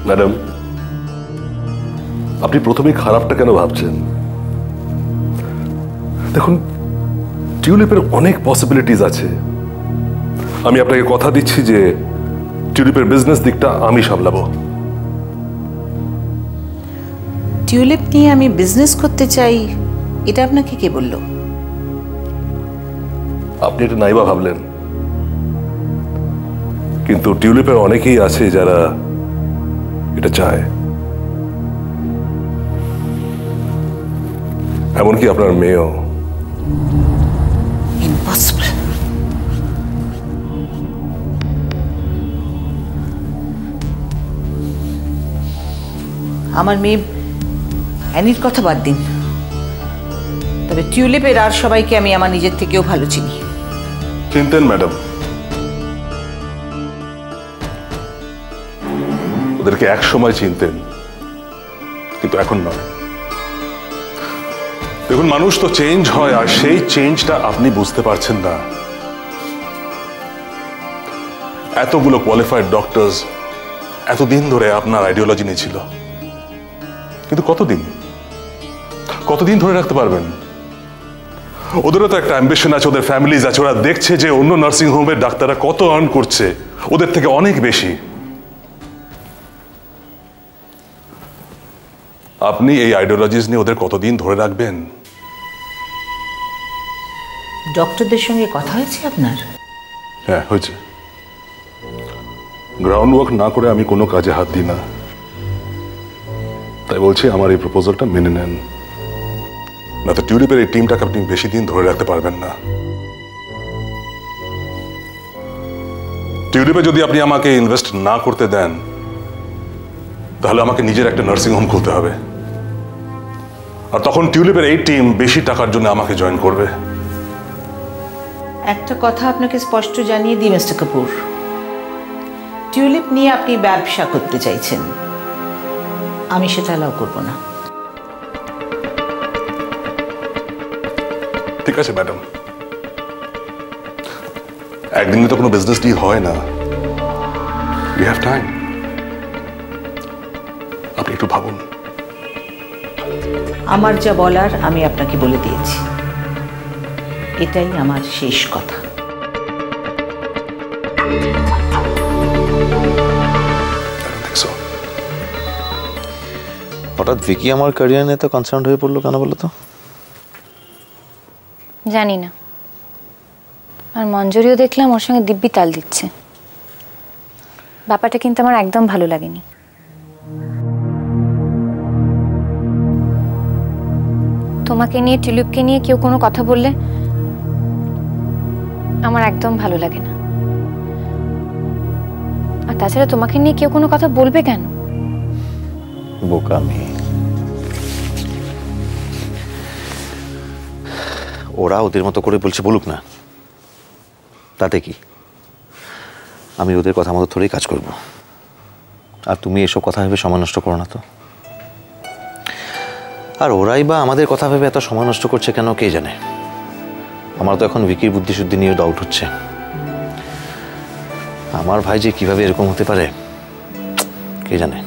Madam, আপনি প্রথমেই খারাপটা কেন ভাবছেন? দেখুন, টিউলিপের অনেক পসিবিলিটিস আছে। আমি আপনাকে কথা দিচ্ছি যে টিউলিপের বিজনেস দিকটা আমি সামলাবো। টিউলিপ নিয়ে আমি বিজনেস করতে চাই, এটা আপনাকে কে বলল? আপনি এটা নাইবা ভাবলেন, কিন্তু টিউলিপের অনেকেই আছে যারা এটা চায়, এমনকি আপনার মেয়েও। ইম্পসিবল। আমার মেয়ে অ্যানির কথা বাদ দিন, তবে টিউলিপের আর সবাইকে আমি আমার নিজের থেকেও ভালো চিনি। চিনতেন ম্যাডাম, ওদেরকে এক সময় চিনতেন, কিন্তু এখন নয়। দেখুন, মানুষ তো চেঞ্জ হয়, আর সেই চেঞ্জটা আপনি বুঝতে পারছেন না। এতগুলো কোয়ালিফাইড ডক্টরস এতদিন ধরে আপনার আইডিওলজি নিয়ে ছিল, কিন্তু কতদিন ধরে রাখতে পারবেন? ওদেরও তো একটা অ্যাম্বিশন আছে, ওদের ফ্যামিলিজ আছে। ওরা দেখছে যে অন্য নার্সিং হোমের ডাক্তাররা কত আর্ন করছে, ওদের থেকে অনেক বেশি। আপনি এই আইডিওলজিস নিয়ে ওদের কতদিন ধরে রাখবেন? ডক্টরদের সঙ্গে কথা হয়েছে আপনার? হ্যাঁ, হয়েছে। গ্রাউন্ড ওয়ার্ক না করে আমি কোনো কাজে হাত দিই না, তাই বলছি আমার এই প্রপোজালটা মেনে নেন, না তো টিউলিপের এই টিমটাকে আপনি বেশি দিন ধরে রাখতে পারবেন না। টিউলিপে যদি আপনি আমাকে ইনভেস্ট না করতে দেন, তাহলে আমাকে নিজের একটা নার্সিং হোম খুলতে হবে, আর তখন টিউলিপের এই টিম বেশি টাকার জন্য আমাকে জয়েন করবে। একটা কথা আপনাকে স্পষ্ট জানিয়ে দিই মিস্টার কাপুর, টিউলিপ নিয়ে আপনি ব্যবসা করতে চাইছেন, আমি সেটা অ্যালাউ করব না। ঠিক আছে ম্যাডাম, একদিনে তো কোনো বিজনেস ডিল হয় না, উই হ্যাভ টাইম। আপনি একটু ভাবুন। আমার যা বলার আমি আপনাকে বলে দিয়েছি, এটাই আমার শেষ কথা। হঠাৎ ভিকি আমার ক্যারিয়ার নিয়ে তো কনসার্ন হয়ে পড়লো কেন বলো তো? জানি না, আর মঞ্জুরিও দেখলাম ওর সঙ্গে দিব্যি তাল দিচ্ছে। ব্যাপারটা কিন্তু আমার একদম ভালো লাগেনি। তোমাকে নিয়ে, টিউলিপকে নিয়ে কেউ কোনো কথা বললে আমার একদম ভালো লাগে না। আর তাছাড়া তোমাকে নিয়ে কেউ কোনো কথা বলবে কেন? বোকা মেয়ে। ওরা ওদের মতো করে বলছে, বলুক না, তাতে কি? আমি ওদের কথা মতো থোড়েই কাজ করব। আর তুমি এসব কথা ভেবে সময় নষ্ট করো না তো। আর ওরাই বা আমাদের কথা ভেবে এত সময় নষ্ট করছে কেন কে জানে। আমার তো এখন ভিকির বুদ্ধিশুদ্ধি নিয়ে ডাউট হচ্ছে। আমার ভাই যে কিভাবে এরকম হতে পারে কে জানে।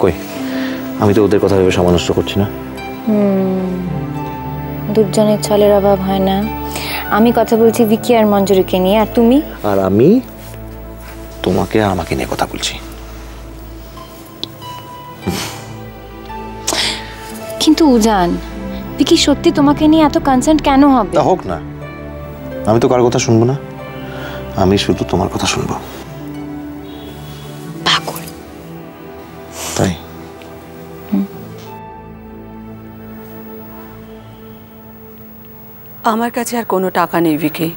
কই, আমি তো ওদের কথা ভেবে সময় নষ্ট করছি না। দুজনের ছলের অভাব হয় না। আমি কথা বলছি ভিকি আর মঞ্জুরিকে নিয়ে, আর তুমি? আর আমি তোমাকে আর আমাকে নিয়ে কথা বলছি। কিন্তু উজান, ভিকি সত্যি তোমাকে নিয়ে এত কনসার্ন কেন হবে? তা হোক না, আমি তো কার কথা শুনবো না, আমি শুধু তোমার কথা শুনবো। পাগল। তাই? আমার কাছে আর কোনো টাকা নেই ভিকি।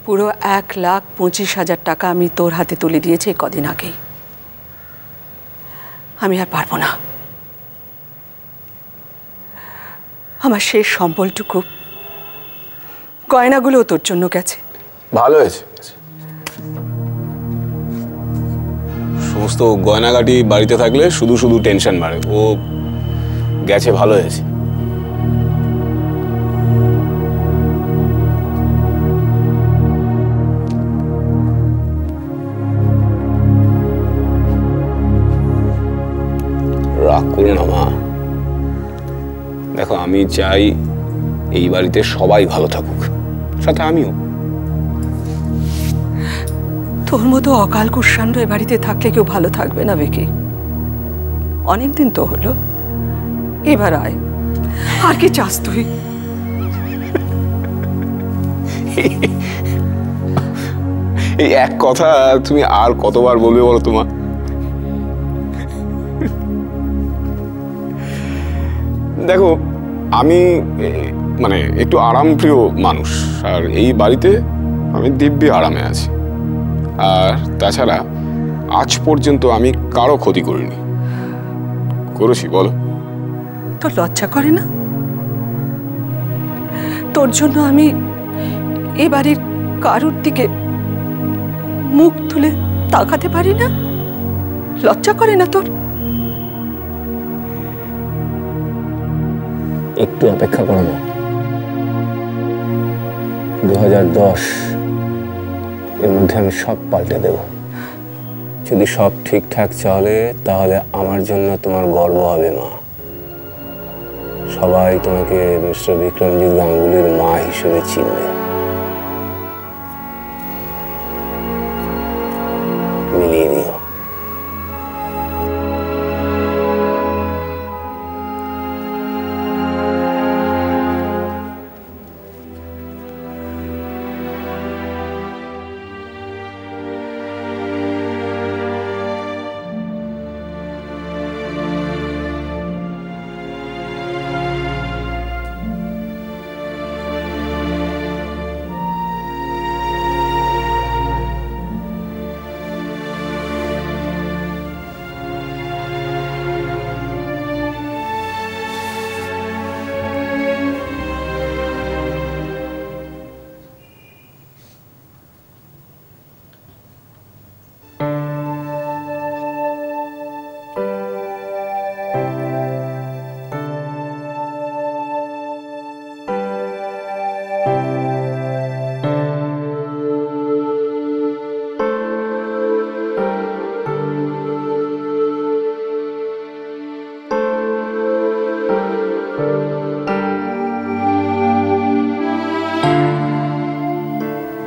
পুরো 1,25,000 টাকা আমি তোর হাতে তুলে দিয়েছি কদিন আগেই। আমি আর পারবো না। আমার শেষ সম্বলটুকু, গয়নাগুলো তোর জন্য গেছে। ভালো হয়েছে, সমস্ত গয়নাগাটি বাড়িতে থাকলে শুধু শুধু টেনশন বাড়ে। ও গেছে, ভালো হয়েছে। করো না মা। দেখো, আমি চাই এই বাড়িতে সবাই ভালো থাকুক, সাথে আমিও। তোর মতো অকাল কুৎসাণ্ড এ বাড়িতে থাকলে কেউ ভালো থাকবে না ভিকি। অনেকদিন তো হলো, এবার আয়। আর কি চাস তুই? এই এক কথা তুমি আর কতবার বলবে বলো তোমা? দেখো, আমি মানে একটু আরামপ্রিয় মানুষ, আর এই বাড়িতে আমি দিব্যি আরামে আছি। আর তাছাড়া আজ পর্যন্ত আমি কারো ক্ষতি করিনি। করেছি বলো? তোর লজ্জা করে না? তোর জন্য আমি এ বাড়ির কারোর দিকে মুখ তুলে তাকাতে পারি না? লজ্জা করে না তোর? একটু অপেক্ষা করো না। 2010 এর মধ্যে আমি সব পাল্টে দেব। যদি সব ঠিকঠাক চলে তাহলে আমার জন্য তোমার গর্ব হবে মা। সবাই তোমাকে মিস্টার বিক্রমজিৎ গাঙ্গুলির মা হিসেবে চিনবে। মিলিয়ে দিও।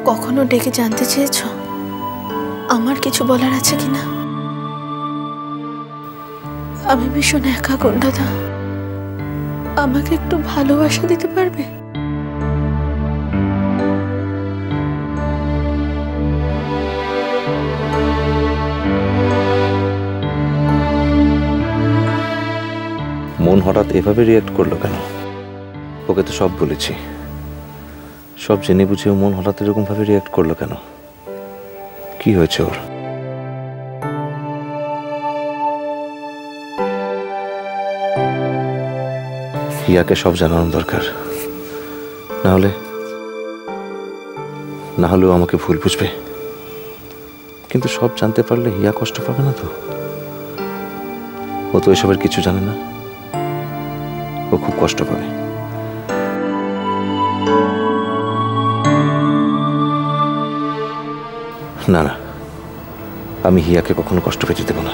কখনো ডেকে জানতে চেয়েছ আমার কিছু বলার আছে কিনা? আমি ভীষণ একা দাদা, আমাকে একটু ভালোবাসা দিতে পারবে? মন হঠাৎ এভাবে রিয়াক্ট করলো কেন? ওকে তো সব বলেছি, সব জেনে বুঝেও মন হঠাৎ এরকম ভাবে রিয়াক্ট করলো কেন? কি হয়েছে ওর? হিয়াকে সব জানানো দরকার, না হলেও আমাকে ভুল বুঝবে। কিন্তু সব জানতে পারলে হিয়া কষ্ট পাবে না তো? ও তো এসবের কিছু জানে না, ও খুব কষ্ট পাবে। না না, আমি হিয়াকে কখনো কষ্ট পেতে দেব না,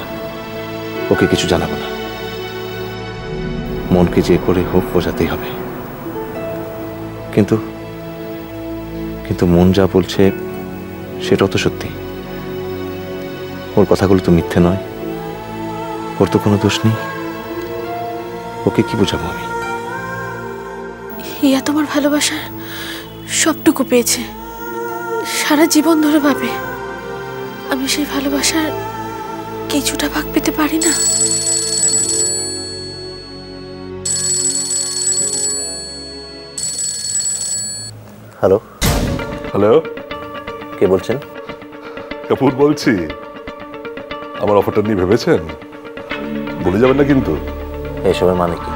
ওকে কিছু জানাবো না। মনকে যে করে হোক বোঝাতেই হবে। কিন্তু কিন্তু মন যা বলছে সেটাও তো সত্যি। ওর কথাগুলো তো মিথ্যে নয়, ওর তো কোনো দোষ নেই। ওকে কি বোঝাবো আমি? হিয়া তোমার ভালোবাসার সবটুকু পেয়েছে, সারা জীবন ধরে পাবে। আমি সেই ভালোবাসার কিছুটা ভাগ পেতে পারি না? হ্যালো হ্যালো, কে বলছেন? কাপুর বলছি। আমার অফারটা নিয়ে ভেবেছেন? বলে যাবেন না কিন্তু। এসবের মানে কি?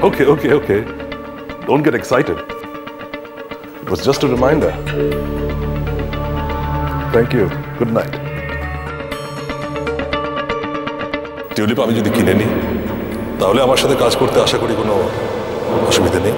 Okay okay okay, don't get excited, it was just a reminder. Thank you, good night. Tulip আমি যদি কিনে নিই তাহলে আমার সাথে কাজ করতে আশা করি কোনো অসুবিধা নেই।